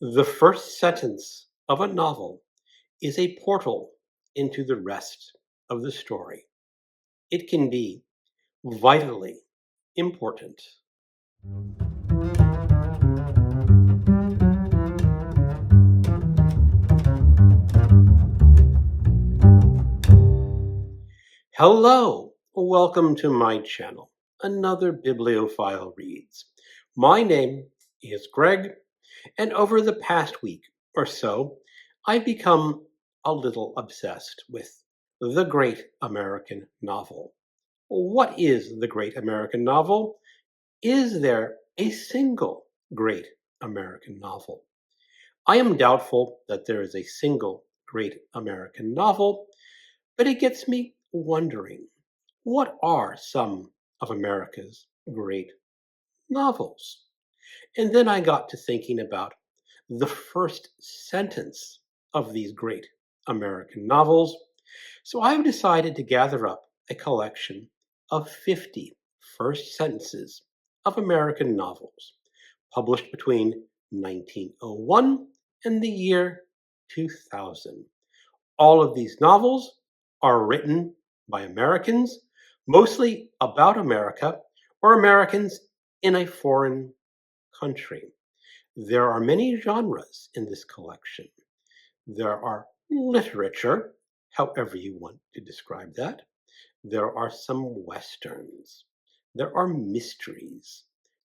The first sentence of a novel is a portal into the rest of the story. It can be vitally important. Hello, welcome to my channel. Another Bibliophile Reads. My name is Greg, and over the past week or so, I've become a little obsessed with the great American novel. What is the great American novel? Is there a single great American novel? I am doubtful that there is a single great American novel, but it gets me wondering, what are some of America's great novels? And then I got to thinking about the first sentence of these great American novels. So I've decided to gather up a collection of 50 first sentences of American novels published between 1901 and the year 2000. All of these novels are written by Americans, mostly about America or Americans in a foreign country. There are many genres in this collection. There are literature, however you want to describe that. There are some westerns. There are mysteries.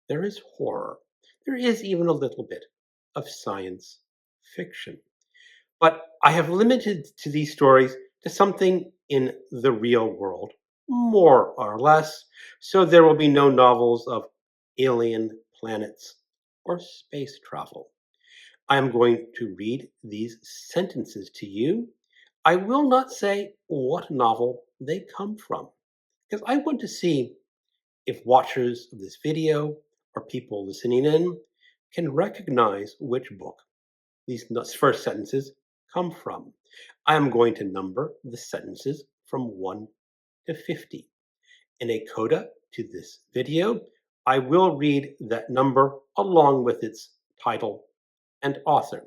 There is horror. There is even a little bit of science fiction. But I have limited to these stories to something in the real world, more or less, so there will be no novels of alien planets or space travel. I am going to read these sentences to you. I will not say what novel they come from, because I want to see if watchers of this video or people listening in can recognize which book these first sentences come from. I am going to number the sentences from 1 to 50. In a coda to this video, I will read that number along with its title and author.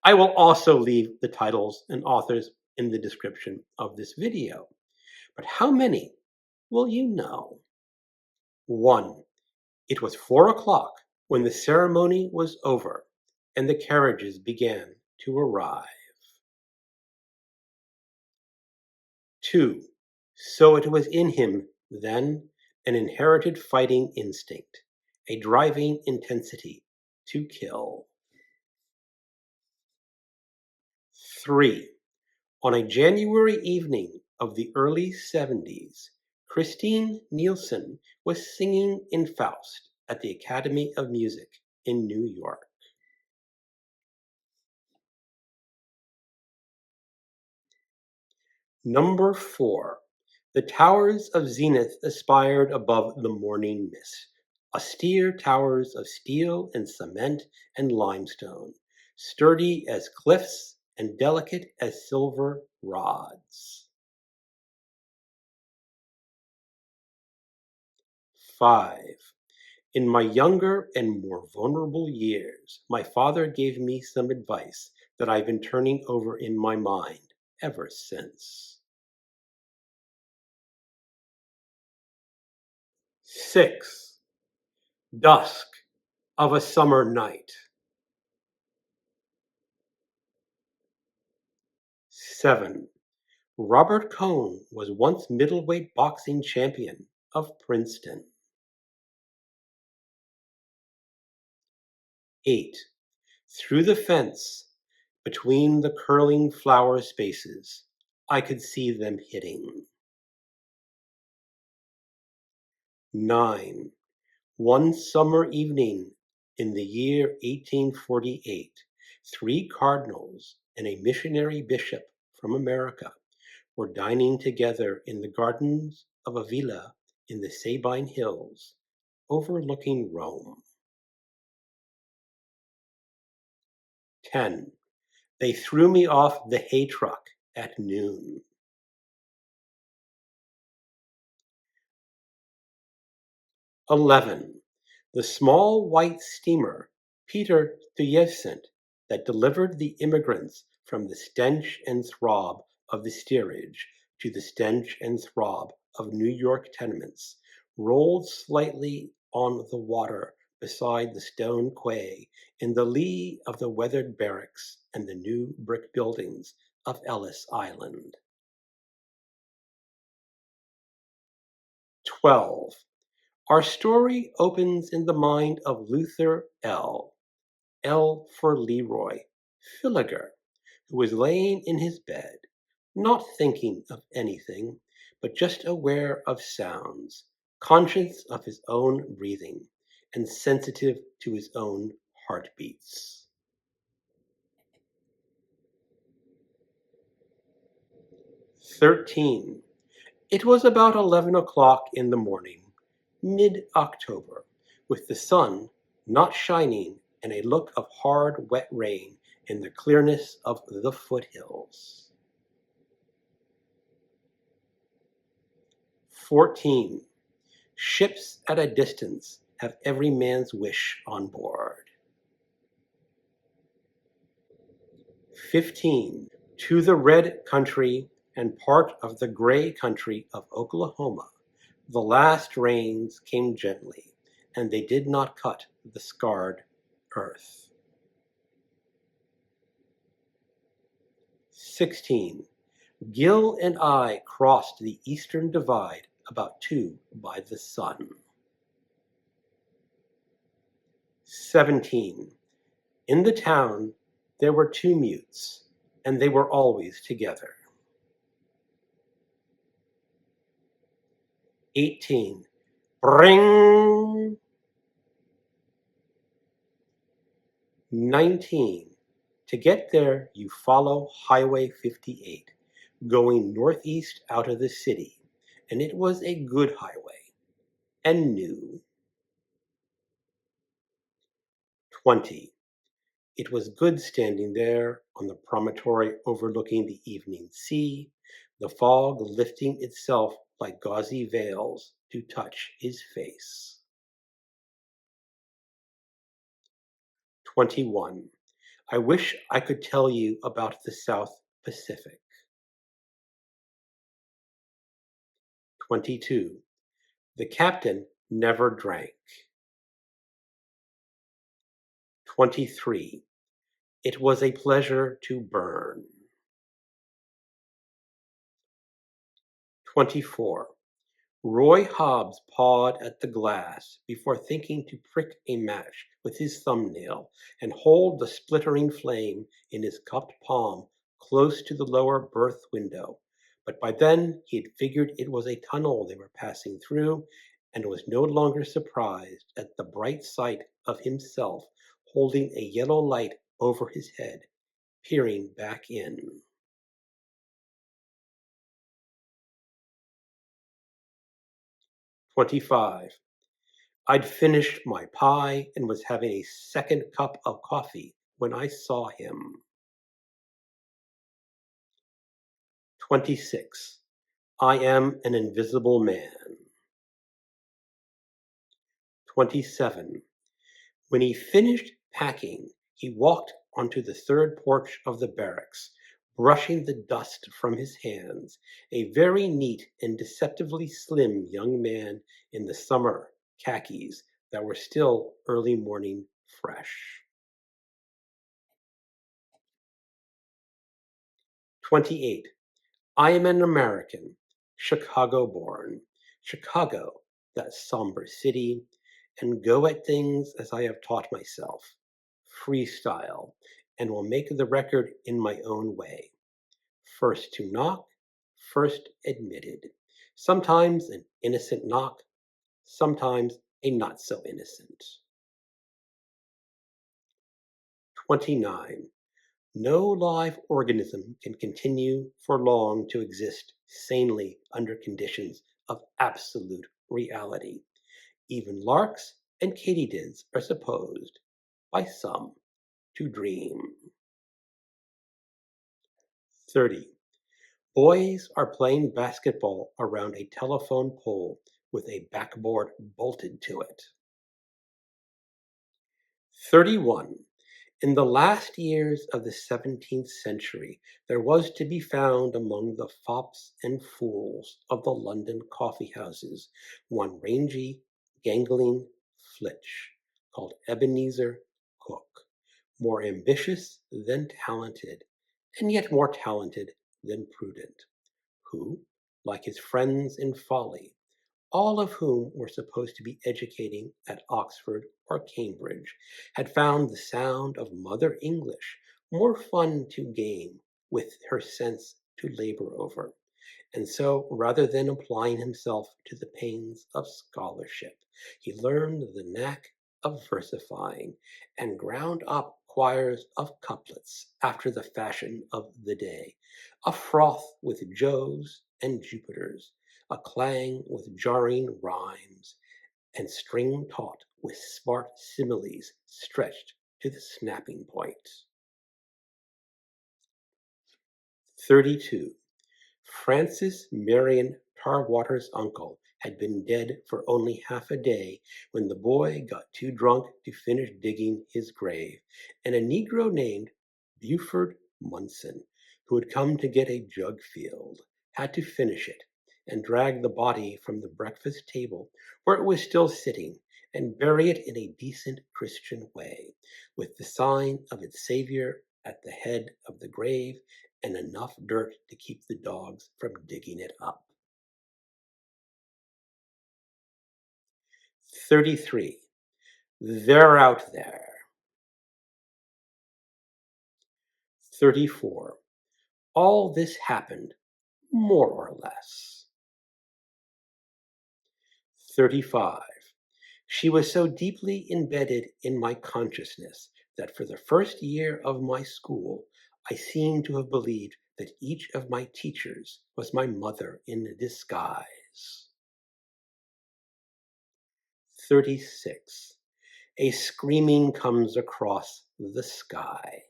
I will also leave the titles and authors in the description of this video. But how many will you know? 1. It was 4 o'clock when the ceremony was over and the carriages began to arrive. 2. So it was in him, then, an inherited fighting instinct, a driving intensity to kill. 3. On a January evening of the early 70s, Christine Nielsen was singing in Faust at the Academy of Music in New York. Number 4. The towers of Zenith aspired above the morning mist, austere towers of steel and cement and limestone, sturdy as cliffs and delicate as silver rods. 5. In my younger and more vulnerable years, my father gave me some advice that I've been turning over in my mind ever since. 6. Dusk of a summer night. 7. Robert Cohn was once middleweight boxing champion of Princeton. 8. Through the fence, between the curling flower spaces, I could see them hitting. 9. One summer evening in the year 1848, 3 cardinals and a missionary bishop from America were dining together in the gardens of a villa in the Sabine Hills, overlooking Rome. 10. They threw me off the hay truck at noon. 11. The small white steamer Peter Stuyvesant that delivered the immigrants from the stench and throb of the steerage to the stench and throb of New York tenements, rolled slightly on the water beside the stone quay in the lee of the weathered barracks and the new brick buildings of Ellis Island. 12. Our story opens in the mind of Luther L. for Leroy Filliger, who was laying in his bed, not thinking of anything, but just aware of sounds, conscious of his own breathing, and sensitive to his own heartbeats. 13. It was about 11 o'clock in the morning, mid-October, with the sun not shining and a look of hard, wet rain in the clearness of the foothills. 14. Ships at a distance have every man's wish on board. 15. To the red country and part of the gray country of Oklahoma, the last rains came gently, and they did not cut the scarred earth. 16. Gil and I crossed the eastern divide about 2 by the sun. 17. In the town there were 2 mutes, and they were always together. 18. Bring. 19. To get there, you follow Highway 58, going northeast out of the city, and it was a good highway, and new. 20. It was good standing there on the promontory overlooking the evening sea, the fog lifting itself like gauzy veils to touch his face. 21. I wish I could tell you about the South Pacific. 22. The captain never drank. 23. It was a pleasure to burn. 24. Roy Hobbs pawed at the glass before thinking to prick a match with his thumbnail and hold the splittering flame in his cupped palm close to the lower berth window. But by then he had figured it was a tunnel they were passing through and was no longer surprised at the bright sight of himself holding a yellow light over his head, peering back in. 25. I'd finished my pie and was having a second cup of coffee when I saw him. 26. I am an invisible man. 27. When he finished packing, he walked onto the third porch of the barracks, brushing the dust from his hands, a very neat and deceptively slim young man in the summer khakis that were still early morning fresh. 28. I am an American, Chicago-born. Chicago, that somber city, and go at things as I have taught myself. Freestyle, and will make the record in my own way. First to knock, first admitted. Sometimes an innocent knock, sometimes a not so innocent. 29. No live organism can continue for long to exist sanely under conditions of absolute reality. Even larks and katydids are supposed, by some, to dream. 30. Boys are playing basketball around a telephone pole with a backboard bolted to it. 31. In the last years of the 17th century, there was to be found among the fops and fools of the London coffee houses one rangy, gangling flitch called Ebenezer Hook, more ambitious than talented, and yet more talented than prudent, who, like his friends in folly, all of whom were supposed to be educating at Oxford or Cambridge, had found the sound of Mother English more fun to game with her sense to labor over. And so, rather than applying himself to the pains of scholarship, he learned the knack of versifying, and ground up choirs of couplets after the fashion of the day, a froth with Joes and Jupiters, a clang with jarring rhymes, and string taut with smart similes stretched to the snapping point. 32. Francis Marion Tarwater's uncle had been dead for only half a day when the boy got too drunk to finish digging his grave, and a Negro named Buford Munson, who had come to get a jug filled, had to finish it and drag the body from the breakfast table where it was still sitting and bury it in a decent Christian way, with the sign of its Savior at the head of the grave and enough dirt to keep the dogs from digging it up. 33. They're out there. 34. All this happened, more or less. 35. She was so deeply embedded in my consciousness that for the first year of my school, I seemed to have believed that each of my teachers was my mother in disguise. 36. A screaming comes across the sky.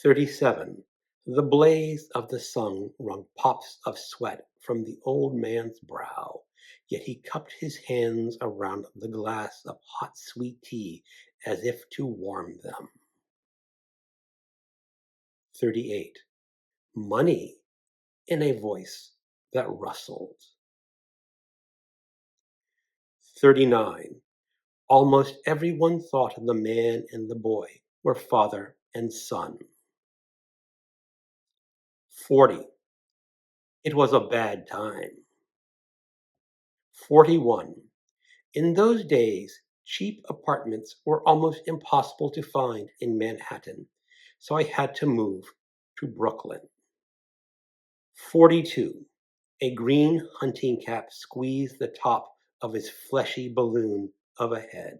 37. The blaze of the sun wrung pops of sweat from the old man's brow, yet he cupped his hands around the glass of hot sweet tea as if to warm them. 38. Money in a voice that rustled. 39. Almost everyone thought the man and the boy were father and son. 40. It was a bad time. 41. In those days, cheap apartments were almost impossible to find in Manhattan, so I had to move to Brooklyn. 42. A green hunting cap squeezed the top of his fleshy balloon of a head.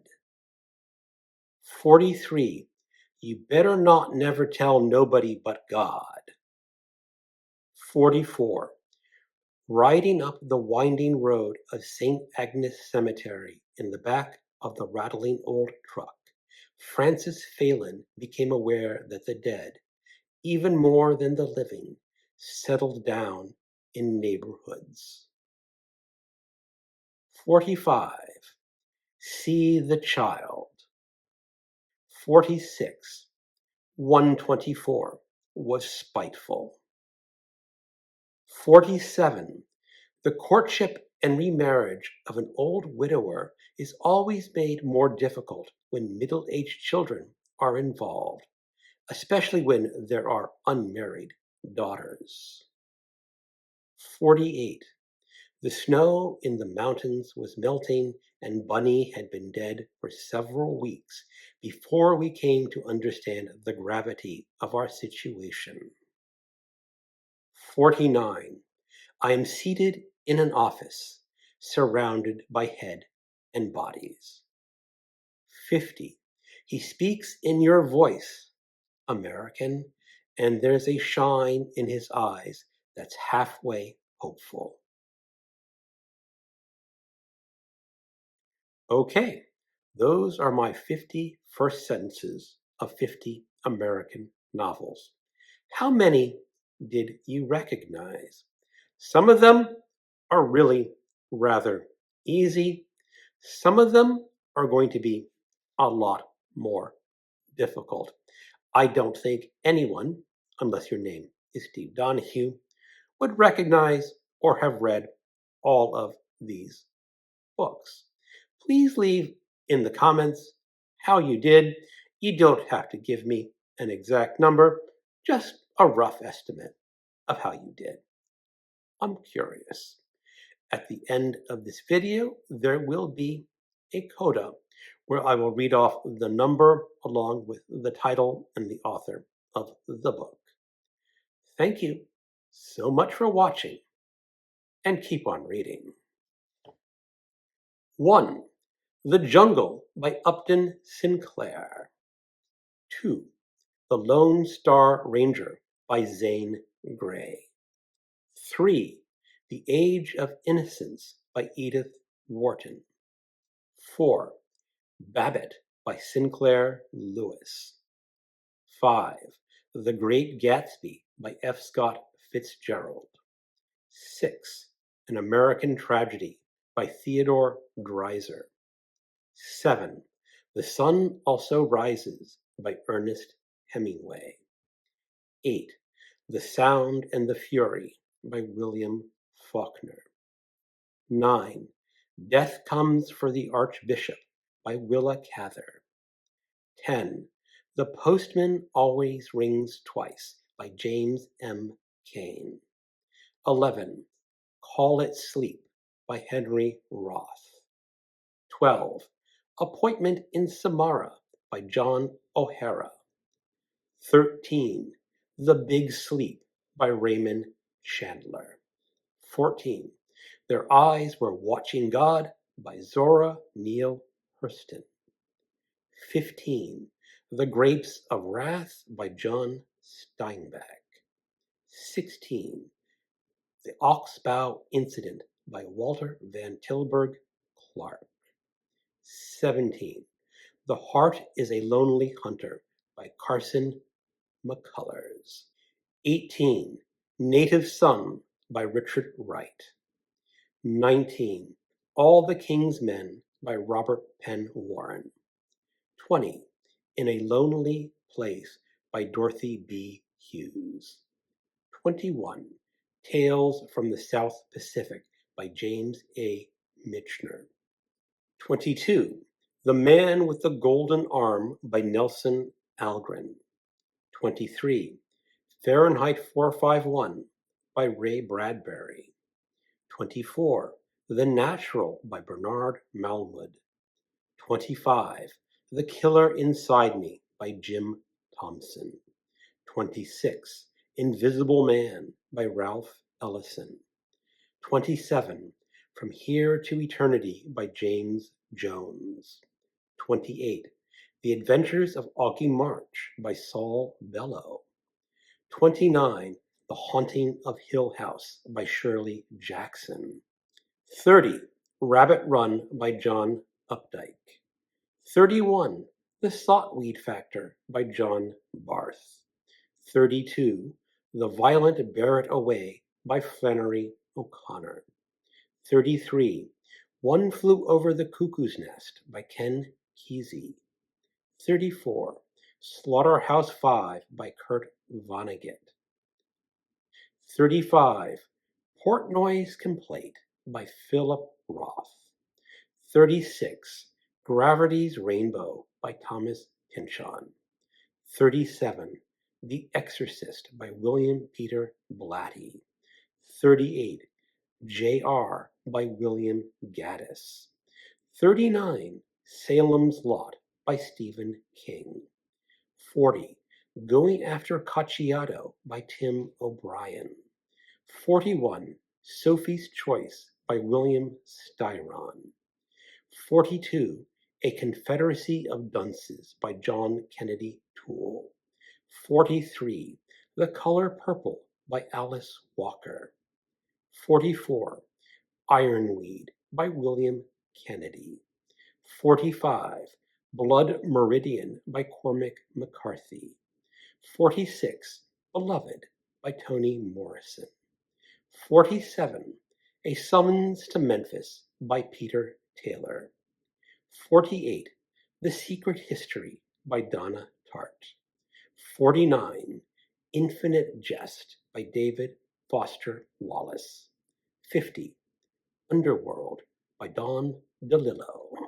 43. You better not never tell nobody but God. 44. Riding up the winding road of St. Agnes Cemetery in the back of the rattling old truck, Francis Phelan became aware that the dead, even more than the living, settled down in neighborhoods. 45. See the child. 46. 124 was spiteful. 47. The courtship and remarriage of an old widower is always made more difficult when middle-aged children are involved, especially when there are unmarried daughters. 48. The snow in the mountains was melting, and Bunny had been dead for several weeks before we came to understand the gravity of our situation. 49. I am seated in an office, surrounded by head and bodies. 50. He speaks in your voice, American, and there's a shine in his eyes that's halfway hopeful. Okay, those are my 50 first sentences of 50 American novels. How many did you recognize? Some of them are really rather easy. Some of them are going to be a lot more difficult. I don't think anyone, unless your name is Steve Donahue, would recognize or have read all of these books. Please leave in the comments how you did. You don't have to give me an exact number, just a rough estimate of how you did. I'm curious. At the end of this video, there will be a coda where I will read off the number along with the title and the author of the book. Thank you so much for watching, and keep on reading. 1. The Jungle by Upton Sinclair. 2. The Lone Star Ranger by Zane Grey. 3. The Age of Innocence by Edith Wharton. 4. Babbitt by Sinclair Lewis. 5. The Great Gatsby by F. Scott Fitzgerald. 6. An American Tragedy by Theodore Dreiser. 7. The Sun Also Rises by Ernest Hemingway. 8. The Sound and the Fury by William Faulkner. 9. Death Comes for the Archbishop by Willa Cather. 10. The Postman Always Rings Twice by James M. Cain. 11. Call It Sleep by Henry Roth. 12. Appointment in Samarra by John O'Hara. 13. The Big Sleep by Raymond Chandler. 14. Their Eyes Were Watching God by Zora Neale Hurston. 15. The Grapes of Wrath by John Steinbeck. 16. The Oxbow Incident by Walter Van Tilburg Clark. 17. The Heart is a Lonely Hunter by Carson McCullers. 18. Native Son by Richard Wright. 19. All the King's Men by Robert Penn Warren. 20. In a Lonely Place by Dorothy B. Hughes. 21. Tales from the South Pacific by James A. Michener. 22. The Man with the Golden Arm by Nelson Algren. 23. Fahrenheit 451 by Ray Bradbury. 24. The Natural by Bernard Malwood. 25. The Killer Inside Me by Jim Thompson. 26. Invisible Man by Ralph Ellison. 27. From Here to Eternity by James Jones. 28. The Adventures of Augie March by Saul Bellow. 29. The Haunting of Hill House by Shirley Jackson. 30. Rabbit Run by John Updike. 31. The Saltweed Factor by John Barth. 32. The Violent Bear It Away by Flannery O'Connor. 33. One Flew Over the Cuckoo's Nest by Ken Kesey. 34. Slaughterhouse-Five by Kurt Vonnegut. 35. Portnoy's Complaint by Philip Roth. 36. Gravity's Rainbow by Thomas Pynchon. 37. The Exorcist by William Peter Blatty. 38. J.R. by William Gaddis. 39. Salem's Lot by Stephen King. 40. Going After Cacciato by Tim O'Brien. 41. Sophie's Choice by William Styron. 42. A Confederacy of Dunces by John Kennedy Toole. 43. The Color Purple by Alice Walker. 44. Ironweed by William Kennedy. 45. Blood Meridian by Cormac McCarthy. 46. Beloved by Toni Morrison. 47. A Summons to Memphis by Peter Taylor. 48. The Secret History by Donna Heart. 49. Infinite Jest by David Foster Wallace. 50. Underworld by Don DeLillo.